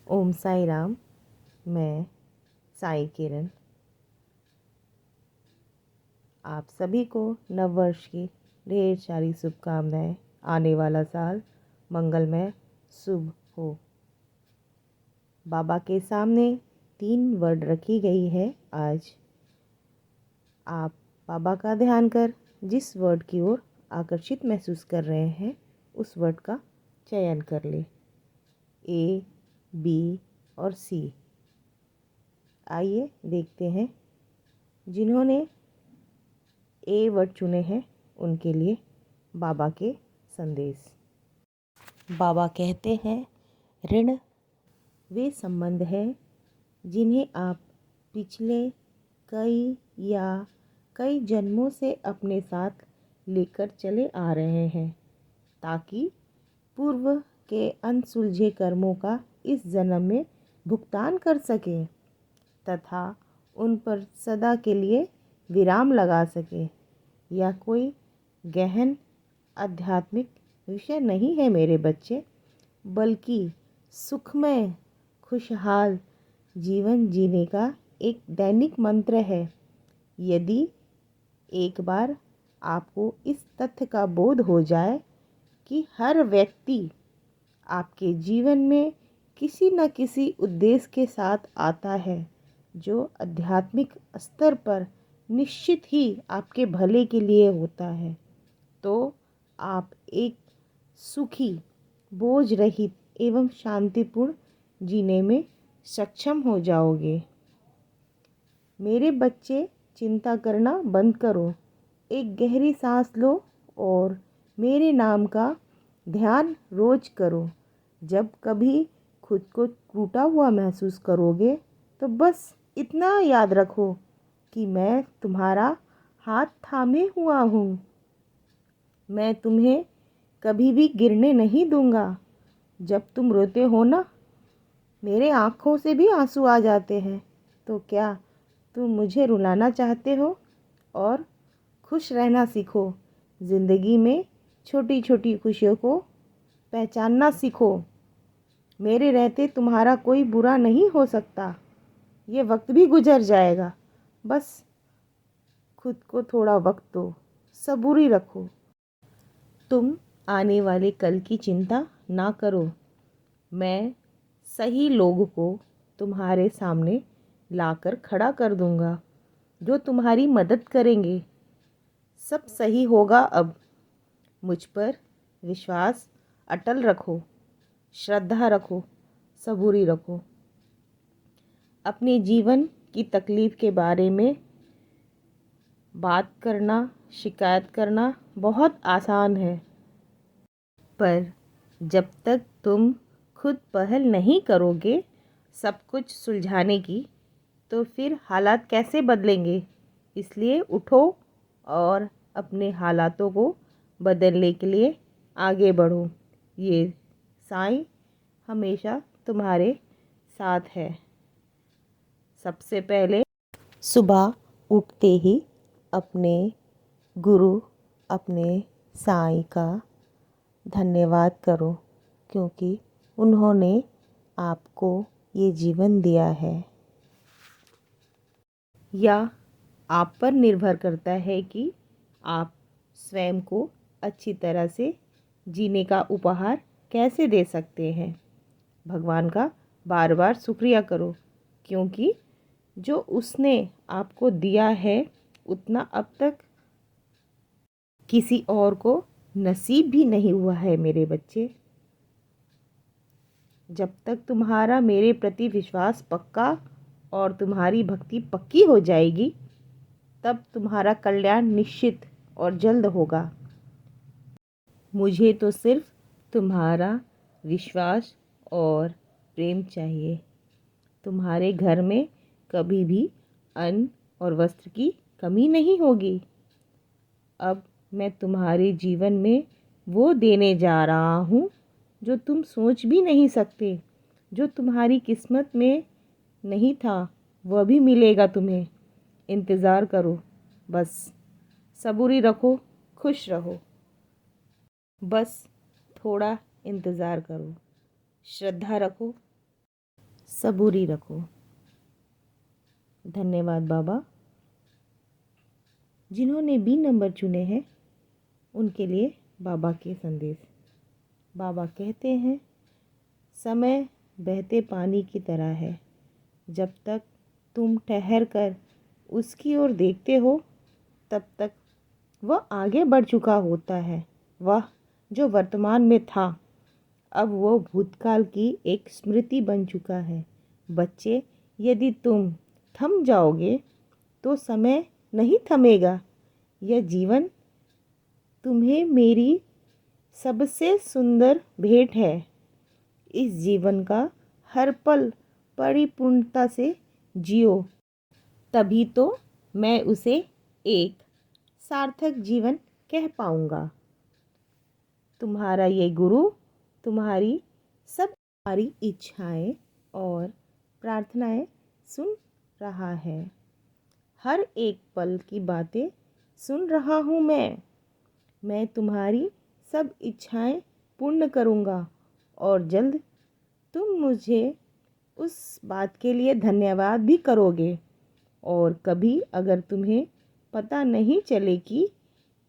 ओम साई राम। मैं साई किरण आप सभी को नव वर्ष की ढेर सारी शुभकामनाएं। आने वाला साल मंगलमय शुभ हो। बाबा के सामने 3 वर्ड रखी गई है। आज आप बाबा का ध्यान कर जिस वर्ड की ओर आकर्षित महसूस कर रहे हैं उस वर्ड का चयन कर ले। ए, बी और सी। आइए देखते हैं जिन्होंने ए वर्ड चुने हैं उनके लिए बाबा के संदेश। बाबा कहते हैं, ऋण वे संबंध हैं जिन्हें आप पिछले कई जन्मों से अपने साथ लेकर चले आ रहे हैं ताकि पूर्व के अनसुलझे कर्मों का इस जन्म में भुगतान कर सकें तथा उन पर सदा के लिए विराम लगा सके। यह कोई गहन आध्यात्मिक विषय नहीं है मेरे बच्चे, बल्कि सुखमय खुशहाल जीवन जीने का एक दैनिक मंत्र है। यदि एक बार आपको इस तथ्य का बोध हो जाए कि हर व्यक्ति आपके जीवन में किसी न किसी उद्देश्य के साथ आता है जो आध्यात्मिक स्तर पर निश्चित ही आपके भले के लिए होता है, तो आप एक सुखी, बोझ रहित एवं शांतिपूर्ण जीने में सक्षम हो जाओगे। मेरे बच्चे, चिंता करना बंद करो। एक गहरी सांस लो और मेरे नाम का ध्यान रोज करो। जब कभी खुद को टूटा हुआ महसूस करोगे तो बस इतना याद रखो कि मैं तुम्हारा हाथ थामे हुआ हूँ। मैं तुम्हें कभी भी गिरने नहीं दूंगा। जब तुम रोते हो ना, मेरे आँखों से भी आंसू आ जाते हैं। तो क्या तुम मुझे रुलाना चाहते हो? और खुश रहना सीखो। ज़िंदगी में छोटी छोटी खुशियों को पहचानना सीखो। मेरे रहते तुम्हारा कोई बुरा नहीं हो सकता। ये वक्त भी गुजर जाएगा। बस खुद को थोड़ा वक्त दो, सबूरी रखो। तुम आने वाले कल की चिंता ना करो। मैं सही लोग को तुम्हारे सामने लाकर खड़ा कर दूंगा जो तुम्हारी मदद करेंगे। सब सही होगा अब। मुझ पर विश्वास अटल रखो, श्रद्धा रखो, सबूरी रखो। अपने जीवन की तकलीफ़ के बारे में बात करना, शिकायत करना बहुत आसान है, पर जब तक तुम खुद पहल नहीं करोगे सब कुछ सुलझाने की, तो फिर हालात कैसे बदलेंगे? इसलिए उठो और अपने हालातों को बदलने के लिए आगे बढ़ो। ये साईं हमेशा तुम्हारे साथ है। सबसे पहले सुबह उठते ही अपने गुरु, अपने साईं का धन्यवाद करो, क्योंकि उन्होंने आपको ये जीवन दिया है। या आप पर निर्भर करता है कि आप स्वयं को अच्छी तरह से जीने का उपहार कैसे दे सकते हैं। भगवान का बार बार शुक्रिया करो, क्योंकि जो उसने आपको दिया है उतना अब तक किसी और को नसीब भी नहीं हुआ है मेरे बच्चे। जब तक तुम्हारा मेरे प्रति विश्वास पक्का और तुम्हारी भक्ति पक्की हो जाएगी, तब तुम्हारा कल्याण निश्चित और जल्द होगा। मुझे तो सिर्फ तुम्हारा विश्वास और प्रेम चाहिए। तुम्हारे घर में कभी भी अन्न और वस्त्र की कमी नहीं होगी। अब मैं तुम्हारे जीवन में वो देने जा रहा हूँ जो तुम सोच भी नहीं सकते। जो तुम्हारी किस्मत में नहीं था वह भी मिलेगा तुम्हें। इंतज़ार करो, बस सबूरी रखो, खुश रहो। बस थोड़ा इंतज़ार करो, श्रद्धा रखो, सबूरी रखो। धन्यवाद बाबा। जिन्होंने बी नंबर चुने हैं उनके लिए बाबा के संदेश। बाबा कहते हैं, समय बहते पानी की तरह है। जब तक तुम ठहर कर उसकी ओर देखते हो तब तक वह आगे बढ़ चुका होता है। वह जो वर्तमान में था अब वो भूतकाल की एक स्मृति बन चुका है। बच्चे, यदि तुम थम जाओगे तो समय नहीं थमेगा। यह जीवन तुम्हें मेरी सबसे सुंदर भेंट है। इस जीवन का हर पल परिपूर्णता से जियो, तभी तो मैं उसे एक सार्थक जीवन कह पाऊंगा। तुम्हारा ये गुरु तुम्हारी सारी इच्छाएं और प्रार्थनाएं सुन रहा है। हर एक पल की बातें सुन रहा हूँ मैं तुम्हारी सब इच्छाएं पूर्ण करूँगा और जल्द तुम मुझे उस बात के लिए धन्यवाद भी करोगे। और कभी अगर तुम्हें पता नहीं चले कि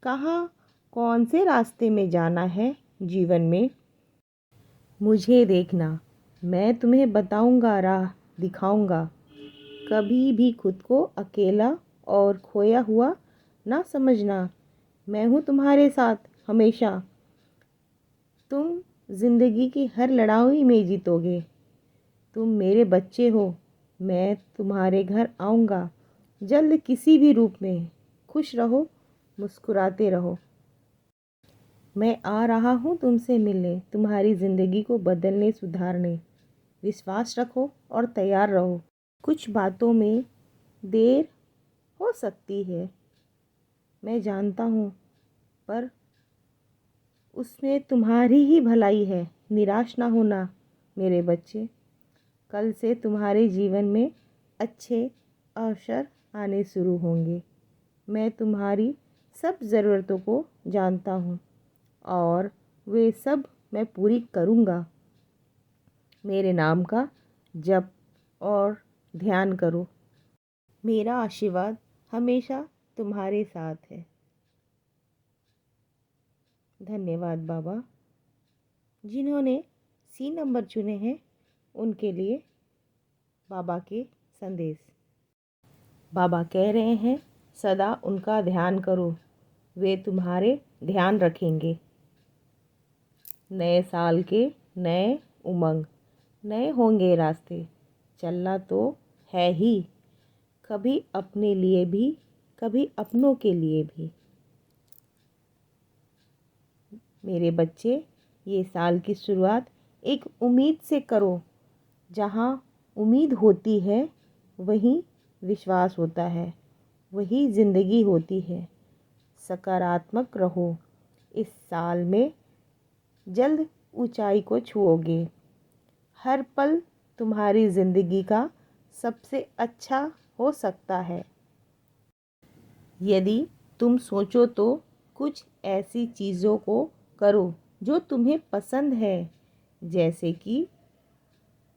कहाँ कौन से रास्ते में जाना है जीवन में, मुझे देखना, मैं तुम्हें बताऊंगा, राह दिखाऊंगा। कभी भी खुद को अकेला और खोया हुआ ना समझना। मैं हूँ तुम्हारे साथ हमेशा। तुम जिंदगी की हर लड़ाई में जीतोगे। तुम मेरे बच्चे हो। मैं तुम्हारे घर आऊँगा जल्द किसी भी रूप में। खुश रहो, मुस्कुराते रहो। मैं आ रहा हूँ तुमसे मिलने, तुम्हारी ज़िंदगी को बदलने, सुधारने। विश्वास रखो और तैयार रहो। कुछ बातों में देर हो सकती है, मैं जानता हूँ, पर उसमें तुम्हारी ही भलाई है। निराश ना होना मेरे बच्चे। कल से तुम्हारे जीवन में अच्छे अवसर आने शुरू होंगे। मैं तुम्हारी सब ज़रूरतों को जानता हूँ और वे सब मैं पूरी करूँगा। मेरे नाम का जप और ध्यान करो। मेरा आशीर्वाद हमेशा तुम्हारे साथ है। धन्यवाद बाबा। जिन्होंने सी नंबर चुने हैं उनके लिए बाबा के संदेश। बाबा कह रहे हैं, सदा उनका ध्यान करो, वे तुम्हारे ध्यान रखेंगे। नए साल के नए उमंग, नए होंगे रास्ते। चलना तो है ही, कभी अपने लिए भी, कभी अपनों के लिए भी। मेरे बच्चे, ये साल की शुरुआत एक उम्मीद से करो। जहाँ उम्मीद होती है वहीं विश्वास होता है, वही ज़िंदगी होती है। सकारात्मक रहो। इस साल में जल्द ऊंचाई को छुओगे। हर पल तुम्हारी ज़िंदगी का सबसे अच्छा हो सकता है यदि तुम सोचो तो। कुछ ऐसी चीज़ों को करो जो तुम्हें पसंद है, जैसे कि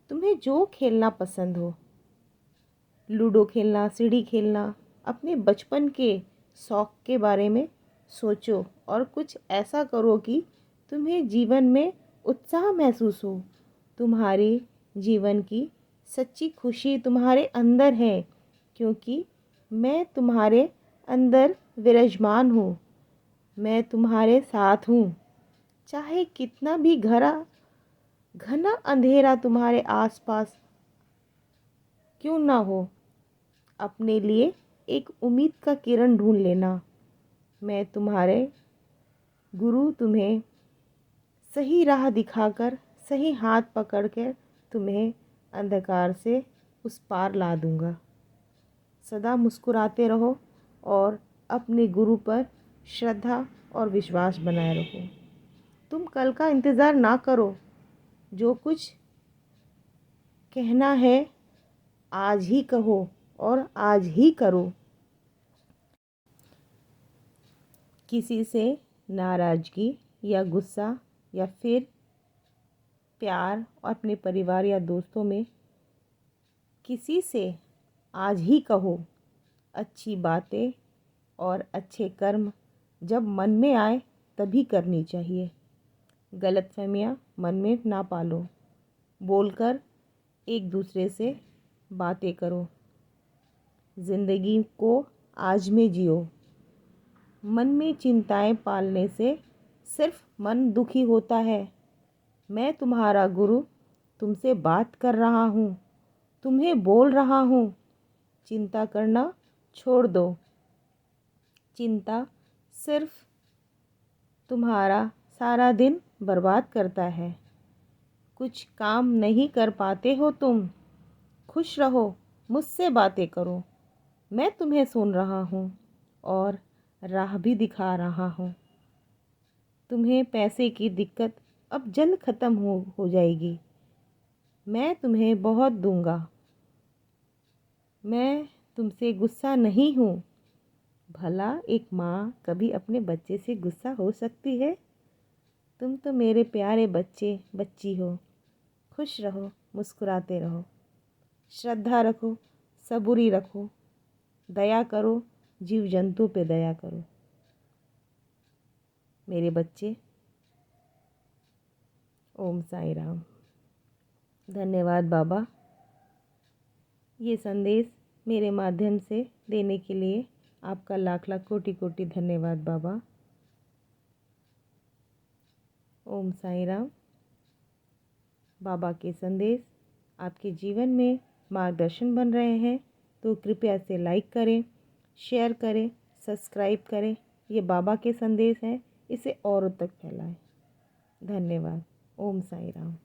तुम्हें जो खेलना पसंद हो। लूडो खेलना, सीढ़ी खेलना। अपने बचपन के शौक़ के बारे में सोचो और कुछ ऐसा करो कि तुम्हें जीवन में उत्साह महसूस हो। तुम्हारे जीवन की सच्ची खुशी तुम्हारे अंदर है, क्योंकि मैं तुम्हारे अंदर विराजमान हूँ। मैं तुम्हारे साथ हूँ। चाहे कितना भी घना अंधेरा तुम्हारे आसपास क्यों ना हो, अपने लिए एक उम्मीद का किरण ढूंढ लेना। मैं तुम्हारे गुरु तुम्हें सही राह दिखाकर, सही हाथ पकड़कर तुम्हें अंधकार से उस पार ला दूंगा। सदा मुस्कुराते रहो और अपने गुरु पर श्रद्धा और विश्वास बनाए रखो। तुम कल का इंतज़ार ना करो। जो कुछ कहना है आज ही कहो और आज ही करो। किसी से नाराज़गी या गुस्सा या फिर प्यार और अपने परिवार या दोस्तों में किसी से आज ही कहो। अच्छी बातें और अच्छे कर्म जब मन में आए तभी करनी चाहिए। गलतफहमियाँ मन में ना पालो। बोलकर एक दूसरे से बातें करो। ज़िंदगी को आज में जियो। मन में चिंताएं पालने से सिर्फ मन दुखी होता है। मैं तुम्हारा गुरु तुमसे बात कर रहा हूँ, तुम्हें बोल रहा हूँ। चिंता करना छोड़ दो। चिंता सिर्फ तुम्हारा सारा दिन बर्बाद करता है। कुछ काम नहीं कर पाते हो तुम, खुश रहो, मुझसे बातें करो। मैं तुम्हें सुन रहा हूँ और राह भी दिखा रहा हूँ। तुम्हें पैसे की दिक्कत अब जल्द ख़त्म हो जाएगी। मैं तुम्हें बहुत दूंगा। मैं तुमसे गुस्सा नहीं हूँ। भला एक माँ कभी अपने बच्चे से गुस्सा हो सकती है? तुम तो मेरे प्यारे बच्चे बच्ची हो। खुश रहो, मुस्कुराते रहो, श्रद्धा रखो, सबूरी रखो, दया करो, जीव जंतु पे दया करो। मेरे बच्चे, ओम साई राम। धन्यवाद बाबा, ये संदेश मेरे माध्यम से देने के लिए आपका लाख लाख कोटि कोटि धन्यवाद बाबा। ओम साई राम। बाबा के संदेश आपके जीवन में मार्गदर्शन बन रहे हैं तो कृपया से लाइक करें, शेयर करें, सब्सक्राइब करें। ये बाबा के संदेश हैं, इसे औरों तक फैलाएं। धन्यवाद। ओम साई राम।